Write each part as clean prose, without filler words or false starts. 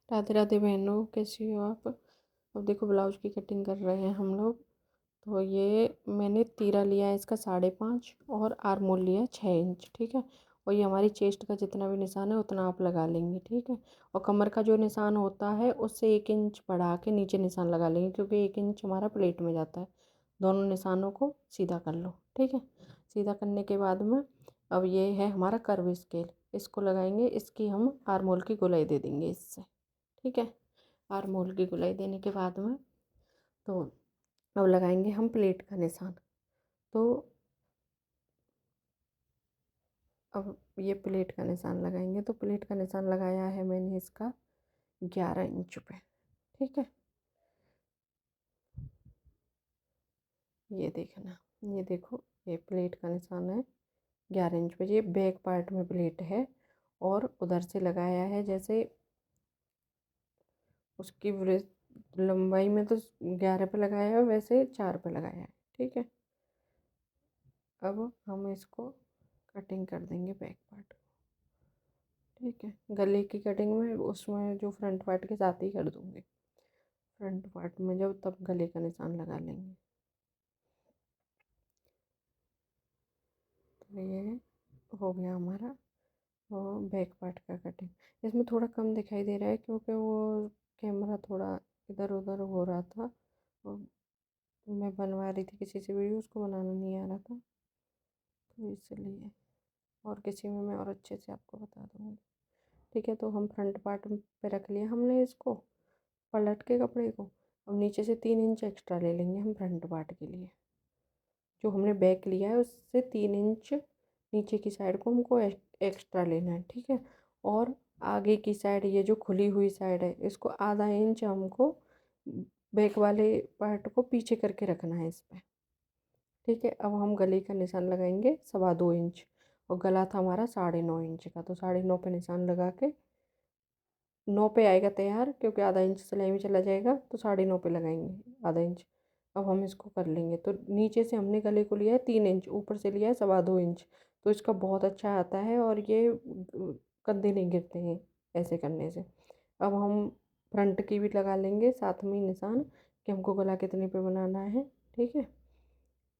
राधे राधे बहनों, कैसी हो आप। अब देखो ब्लाउज की कटिंग कर रहे हैं हम लोग। तो ये मैंने तीरा लिया है इसका 5.5 और आर्मोल लिया है 6 इंच, ठीक है। और ये हमारी चेस्ट का जितना भी निशान है उतना आप लगा लेंगे, ठीक है। और कमर का जो निशान होता है उससे 1 इंच बढ़ा के नीचे निशान लगा लेंगे, क्योंकि 1 इंच हमारा प्लेट में जाता है। दोनों निशानों को सीधा कर लो, ठीक है। सीधा करने के बाद में अब ये है हमारा कर्व स्केल, इसको लगाएंगे। इसकी हम आर्मोल की गोलाई दे देंगे इससे, ठीक है। आर्मोल की गोलाई देने के बाद में तो अब लगाएंगे हम प्लेट का निशान। तो अब ये प्लेट का निशान लगाएंगे। तो प्लेट का निशान लगाया है मैंने इसका 11 इंच पे, ठीक है। ये देखना, ये देखो, ये प्लेट का निशान है 11 इंच पे। ये बैक पार्ट में प्लेट है और उधर से लगाया है, जैसे उसकी लंबाई में तो 11 पे लगाया है, वैसे 4 पे लगाया है, ठीक है। अब हम इसको कटिंग कर देंगे बैक पार्ट, ठीक है। गले की कटिंग में उसमें जो फ्रंट पार्ट के साथ ही कर दूंगी। फ्रंट पार्ट में जब तब गले का निशान लगा लेंगे। तो ये हो गया हमारा और बैक पार्ट का कटिंग। इसमें थोड़ा कम दिखाई दे रहा है क्योंकि वो कैमरा थोड़ा इधर उधर हो रहा था और मैं बनवा रही थी किसी से वीडियो, उसको बनाना नहीं आ रहा था, तो इसलिए। और किसी में मैं और अच्छे से आपको बता दूँगी, ठीक है। तो हम फ्रंट पार्ट पे रख लिया हमने इसको, पलट के कपड़े को। अब नीचे से 3 इंच एक्स्ट्रा ले लेंगे हम फ्रंट पार्ट के लिए। जो हमने बैक लिया है उससे 3 इंच नीचे की साइड को हमको एक्स्ट्रा लेना है, ठीक है। और आगे की साइड, ये जो खुली हुई साइड है, इसको आधा इंच हमको बैक वाले पार्ट को पीछे करके रखना है इस पर, ठीक है। अब हम गले का निशान लगाएंगे 2.25 इंच, और गला था हमारा 9.5 इंच का। तो 9.5 पे निशान लगा के 9 पे आएगा तैयार, क्योंकि आधा इंच सिलाई में चला जाएगा, तो 9.5 पे लगाएंगे आधा इंच। अब हम इसको कर लेंगे। तो नीचे से हमने गले को लिया है 3 इंच, ऊपर से लिया है 2.25 इंच। तो इसका बहुत अच्छा आता है और ये कंधे नहीं गिरते हैं ऐसे करने से। अब हम फ्रंट की भी लगा लेंगे साथ में ही निशान, कि हमको गला कितने पे बनाना है, ठीक है।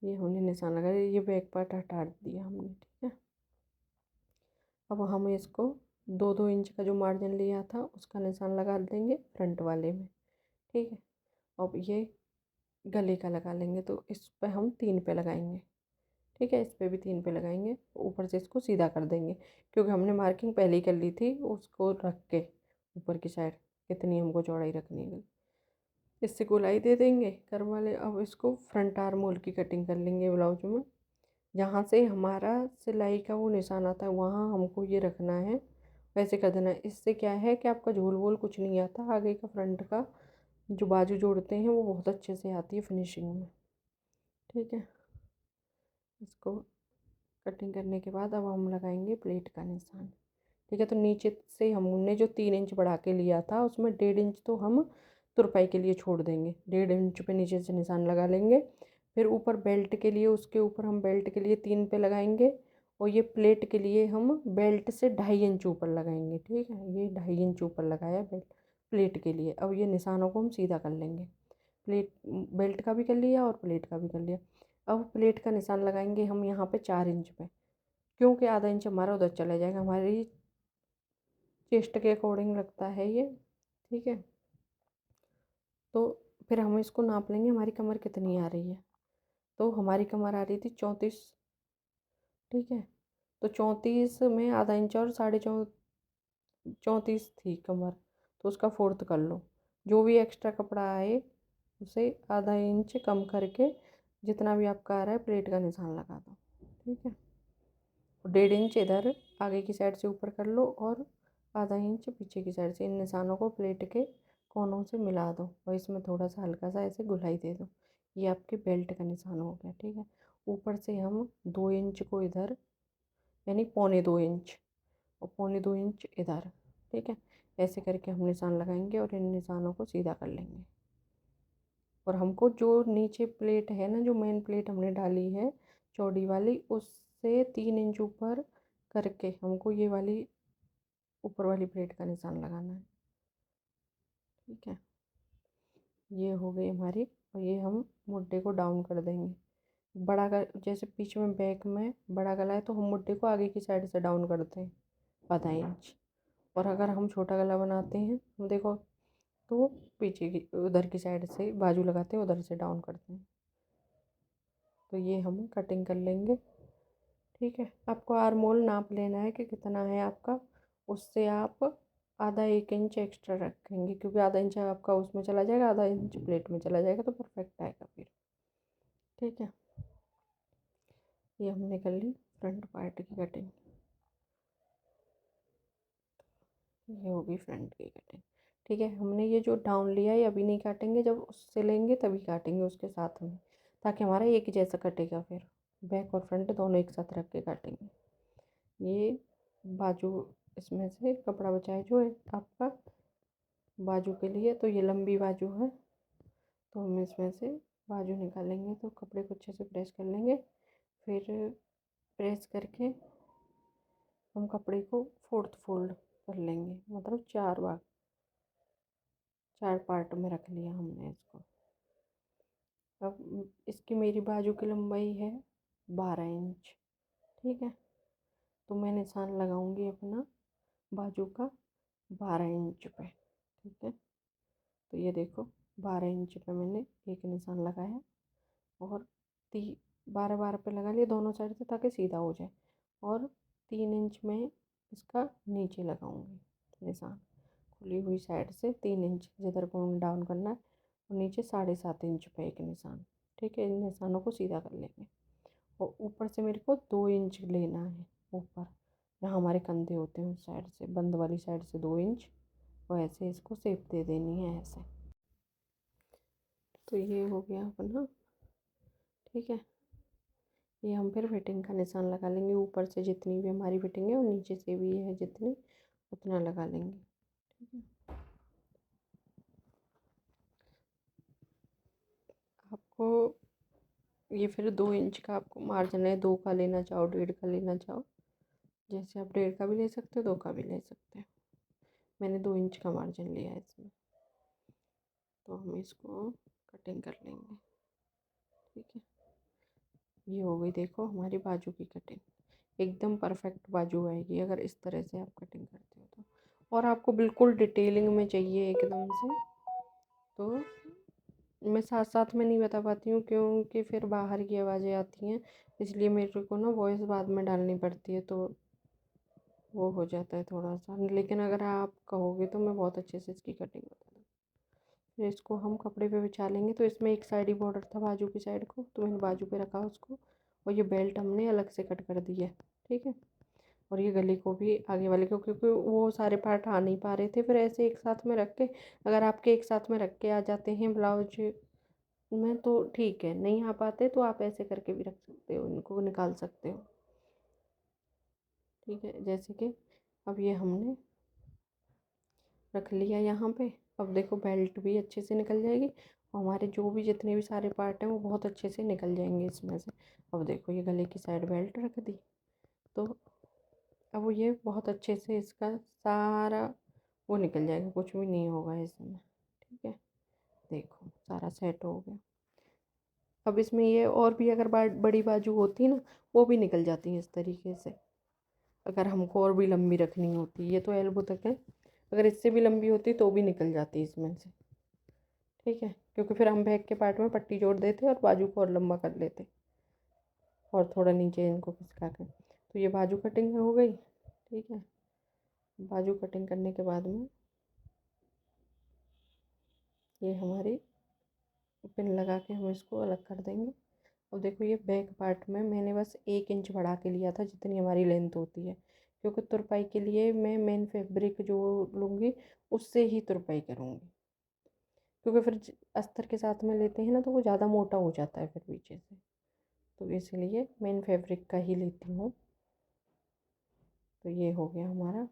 ये हमने निशान लगाया, ये बैक पार्ट हटा दिया हमने, ठीक है। अब हम इसको 2-2 इंच का जो मार्जिन लिया था उसका निशान लगा देंगे फ्रंट वाले में, ठीक है। अब ये गले का लगा लेंगे, तो इस पे हम 3 पे लगाएंगे, ठीक है। इस पे भी 3 पे लगाएंगे, ऊपर से इसको सीधा कर देंगे, क्योंकि हमने मार्किंग पहले ही कर ली थी उसको रख के ऊपर की साइड कितनी हमको चौड़ाई रखनी है। इससे गोलाई दे देंगे कर वाले। अब इसको फ्रंट आर्म होल की कटिंग कर लेंगे ब्लाउज में। जहाँ से हमारा सिलाई का वो निशान आता है वहाँ हमको ये रखना है, वैसे कर देना है। इससे क्या है कि आपका झोल वोल कुछ नहीं आता, आगे का फ्रंट का जो बाजू जोड़ते हैं वो बहुत अच्छे से आती है फिनिशिंग में, ठीक है। इसको कटिंग करने के बाद अब हम लगाएंगे प्लेट का निशान, ठीक है। तो नीचे से हमने जो 3 इंच बढ़ा के लिया था उसमें 1.5 इंच तो हम तुरपाई के लिए छोड़ देंगे। 1.5 इंच पे नीचे से निशान लगा लेंगे। फिर ऊपर बेल्ट के लिए, उसके ऊपर हम बेल्ट के लिए 3 पे लगाएंगे। और ये प्लेट के लिए हम बेल्ट से 2.5 इंच ऊपर लगाएंगे, ठीक है। ये 2.5 इंच ऊपर लगाया बेल्ट प्लेट के लिए। अब ये निशानों को हम सीधा कर लेंगे। प्लेट बेल्ट का भी कर लिया और प्लेट का भी कर लिया। अब प्लेट का निशान लगाएंगे हम यहाँ पे 4 इंच पे, क्योंकि आधा इंच हमारा उधर चला जाएगा, हमारी चेस्ट के अकॉर्डिंग लगता है ये, ठीक है। तो फिर हम इसको नाप लेंगे हमारी कमर कितनी आ रही है। तो हमारी कमर आ रही थी 34, ठीक है। तो 34 में आधा इंच और 34 थी कमर, तो उसका फोर्थ कर लो। जो भी एक्स्ट्रा कपड़ा आए उसे आधा इंच कम करके जितना भी आपका आ रहा है प्लेट का निशान लगा दो, ठीक है। 1.5 इंच इधर आगे की साइड से ऊपर कर लो और आधा इंच पीछे की साइड से। इन निशानों को प्लेट के कोनों से मिला दो और इसमें थोड़ा सा हल्का सा ऐसे गुलाई दे दो। ये आपके बेल्ट का निशान हो गया, ठीक है। ऊपर से हम 2 इंच को इधर, यानी 1.25 इंच, और 1.25 इंच इधर, ठीक है। ऐसे करके हम निशान लगाएंगे और इन निशानों को सीधा कर लेंगे। और हमको जो नीचे प्लेट है ना, जो मेन प्लेट हमने डाली है चौड़ी वाली, उससे 3 इंच ऊपर करके हमको ये वाली ऊपर वाली प्लेट का निशान लगाना है। ठीक है, ये हो गई हमारी। और ये हम मुड्डे को डाउन कर देंगे। बड़ा जैसे पीछे में बैक में बड़ा गला है तो हम मुड्डे को आगे की साइड से डाउन करते हैं आधा इंच। और अगर हम छोटा गला बनाते हैं हम देखो तो पीछे की उधर की साइड से बाजू लगाते हैं, उधर से डाउन करते हैं। तो ये हम कटिंग कर लेंगे। ठीक है, आपको आर्मोल नाप लेना है कि कितना है आपका, उससे आप आधा 1 इंच एक्स्ट्रा रखेंगे, क्योंकि आधा इंच आपका उसमें चला जाएगा, आधा इंच प्लेट में चला जाएगा, तो परफेक्ट आएगा फिर। ठीक है, ये हमने कर ली फ्रंट पार्ट की कटिंग। ये होगी फ्रंट की कटिंग। ठीक है, हमने ये जो डाउन लिया है अभी नहीं काटेंगे, जब उससे लेंगे तभी काटेंगे उसके साथ में, ताकि हमारा एक जैसा कटेगा। फिर बैक और फ्रंट दोनों एक साथ रख के काटेंगे। ये बाजू इसमें से कपड़ा बचा है जो है आपका बाजू के लिए, तो ये लंबी बाजू है, तो हम इसमें से बाजू निकालेंगे। तो कपड़े को अच्छे से प्रेस कर लेंगे। फिर प्रेस करके हम कपड़े को फोर्थ फोल्ड कर लेंगे, मतलब 4 बार 4 पार्ट में रख लिया हमने इसको। अब इसकी मेरी बाजू की लंबाई है 12 इंच। ठीक है, तो मैं निशान लगाऊंगी अपना बाजू का 12 इंच पे। ठीक है, तो ये देखो 12 इंच पे मैंने एक निशान लगाया और 12 12 पे लगा लिया दोनों साइड से, ताकि सीधा हो जाए। और 3 इंच में इसका नीचे लगाऊंगी निशान, खुली हुई साइड से 3 इंच जिधर को डाउन करना है, और नीचे 7.5 इंच पे एक निशान। ठीक है, इन निशानों को सीधा कर लेंगे। और ऊपर से मेरे को 2 इंच लेना है, ऊपर जहाँ हमारे कंधे होते हैं उस साइड से, बंद वाली साइड से 2 इंच, और ऐसे इसको शेप दे देनी है ऐसे। तो ये हो गया अपना। ठीक है, ये हम फिर फिटिंग का निशान लगा लेंगे, ऊपर से जितनी भी हमारी फिटिंग है और नीचे से भी है जितनी, उतना लगा लेंगे। ठीक है, आपको ये फिर 2 इंच का आपको मार्जिन है, 2 का लेना चाहो 1.5 का लेना चाहो, जैसे आप 1.5 का भी ले सकते हो 2 का भी ले सकते हो। मैंने 2 इंच का मार्जिन लिया है इसमें, तो हम इसको कटिंग कर लेंगे। ठीक है, ये हो गई देखो हमारी बाजू की कटिंग, एकदम परफेक्ट बाजू आएगी अगर इस तरह से आप कटिंग करते हो तो। और आपको बिल्कुल डिटेलिंग में चाहिए एकदम से, तो मैं साथ साथ में नहीं बता पाती हूँ, क्योंकि फिर बाहर की आवाज़ें आती हैं, इसलिए मेरे को ना वॉइस बाद में डालनी पड़ती है, तो वो हो जाता है थोड़ा सा। लेकिन अगर आप कहोगे तो मैं बहुत अच्छे से इसकी कटिंग बता दूँ। फिर इसको हम कपड़े पे बिछा लेंगे। तो इसमें एक साइड ही बॉर्डर था बाजू की साइड को, तो मैंने बाजू पे रखा उसको, और ये बेल्ट हमने अलग से कट कर दी है। ठीक है, और ये गले को भी आगे वाले को, क्योंकि वो सारे पार्ट आ नहीं पा रहे थे, फिर ऐसे एक साथ में रख के, अगर आपके एक साथ में रख के आ जाते हैं ब्लाउज में तो ठीक है, नहीं आ पाते तो आप ऐसे करके भी रख सकते हो, इनको निकाल सकते हो। ठीक है, जैसे कि अब ये हमने रख लिया यहाँ पे। अब देखो बेल्ट भी अच्छे से निकल जाएगी, और हमारे जो भी जितने भी सारे पार्ट हैं वो बहुत अच्छे से निकल जाएंगे इसमें से। अब देखो ये गले की साइड बेल्ट रख दी, तो अब ये बहुत अच्छे से इसका सारा वो निकल जाएगा, कुछ भी नहीं होगा इसमें। ठीक है, देखो सारा सेट हो गया। अब इसमें ये और भी अगर बड़ी बाजू होती ना, वो भी निकल जाती है इस तरीके से, अगर हमको और भी लंबी रखनी होती। ये तो एल्बो तक है, अगर इससे भी लंबी होती तो भी निकल जाती इसमें से। ठीक है, क्योंकि फिर हम बैक के पार्ट में पट्टी जोड़ देते और बाजू को और लंबा कर लेते, और थोड़ा नीचे इनको खिसका के। तो ये बाजू कटिंग हो गई। ठीक है, बाजू कटिंग करने के बाद में ये हमारी पिन लगा के हम इसको अलग कर देंगे। अब देखो ये बैक पार्ट में मैंने बस 1 इंच बढ़ा के लिया था, जितनी हमारी लेंथ होती है, क्योंकि तुरपाई के लिए मैं मेन फैब्रिक जो लूँगी उससे ही तुरपाई करूँगी, क्योंकि फिर अस्तर के साथ में लेते हैं ना तो वो ज़्यादा मोटा हो जाता है फिर पीछे से, तो इसलिए मेन फैब्रिक का ही लेती हूँ। तो ये हो गया हमारा।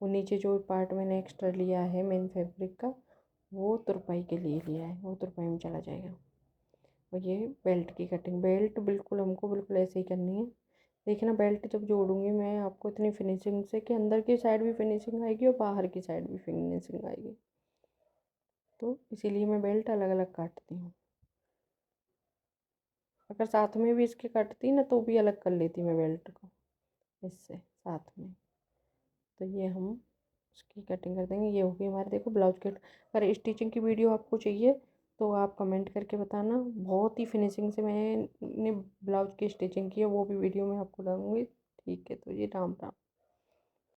वो नीचे जो पार्ट मैंने एक्स्ट्रा लिया है मेन फैब्रिक का, वो तुरपाई के लिए लिया है, वो तुरपाई में चला जाएगा। और ये बेल्ट की कटिंग, बेल्ट बिल्कुल हमको बिल्कुल ऐसे ही करनी है। देखना बेल्ट जब जोड़ूंगी मैं आपको इतनी फिनिशिंग से कि अंदर की साइड भी फिनिशिंग आएगी और बाहर की साइड भी फिनिशिंग आएगी। तो इसीलिए मैं बेल्ट अलग अलग काटती हूँ। अगर साथ में भी इसके काटती ना तो भी अलग कर लेती मैं बेल्ट को इससे साथ में। तो ये हम उसकी कटिंग कर देंगे। ये होगी हमारे, देखो ब्लाउज कट। अगर स्टिचिंग की वीडियो आपको चाहिए तो आप कमेंट करके बताना। बहुत ही फिनिशिंग से मैंने ब्लाउज की स्टिचिंग की है, वो भी वीडियो में आपको डालूंगी। ठीक है, तो ये राम राम।